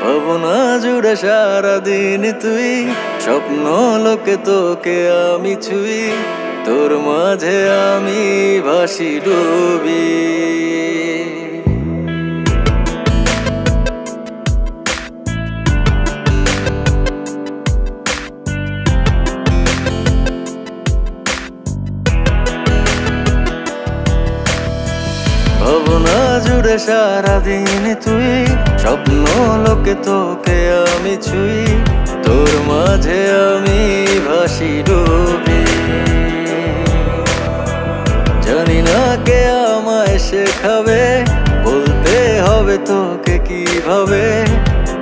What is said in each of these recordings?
ভাবনা জুড়ে সারাদিন তুই, স্বপ্ন লোকে তোকে আমি ছুঁই, তোর মাঝে আমি ভাসি ডুবি। ভাবনা জুড়ে সারাদিন তুই, স্বপ্ন লোকে তোকে আমি ছুঁই, তোর মাঝে আমি ভাসি ডুবি। জানি না কে আমায় শেখাবে, বলতে হবে তোকে কিভাবে,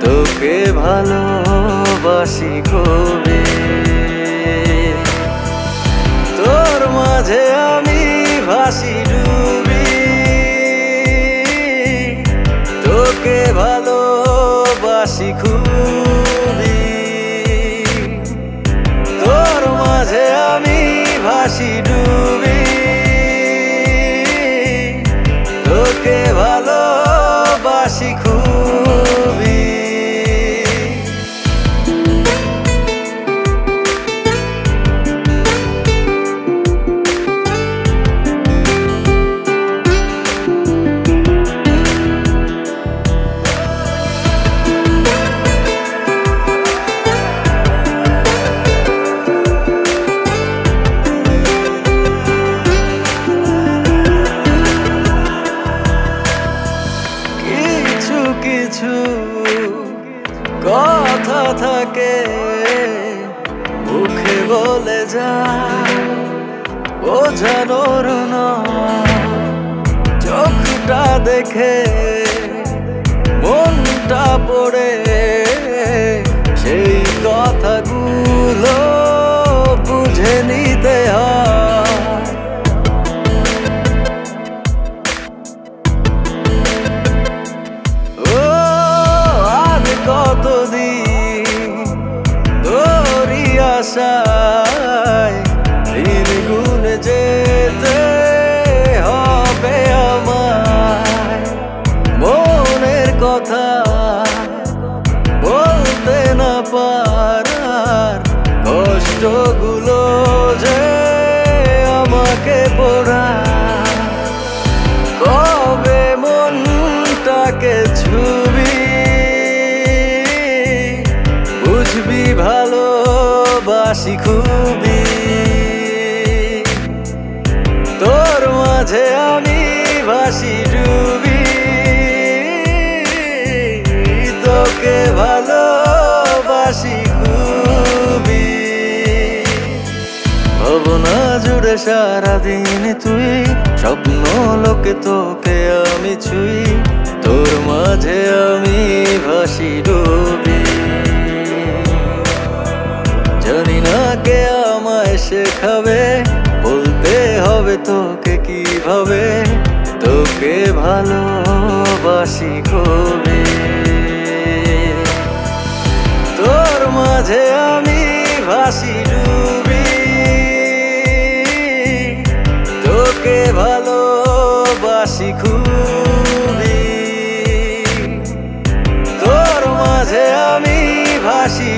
তোকে ভালোবাসি খুবই। তোর মাঝে আমি ভাসি ডুবি, তোকে ভালোবাসি খুবই। তোর মাঝে আমি ভাসি ডুবি, তোকে ভালোবাসি খুবই। কিছু কথা থাকে মুখে বলে যায়, বোঝানোর নয়, চোখটা দেখে মনটা পড়ে, সেই কথাগুলো বুঝে নিতে হয়। কতদিন তোরই আশায় দিন গুনে যেতে হবে আমায়, মনের কথা বলতে না পারার কষ্টগুলো যে আমাকে পোড়ায়। কবে মনটাকে ছুবি, বুঝবি ভালোবাসি খুবই। তোর মাঝে আমি ভাসি ডুবি, তোকে ভালোবাসি খুবই। ভাবনা জুড়ে সারাদিন তুই, স্বপ্ন লোকে তোকে আমি ছুঁই, তোর মাঝে আমি ভাসি ডুবি। জানি না কে আমায় শেখাবে, বলতে হবে তোকে কিভাবে, তোকে ভালোবাসি খুবই। তোর মাঝে আমি ভাসি ডুবি, তোকে ভালোবাসি খুবই। তোর মাঝে আমি ভাসি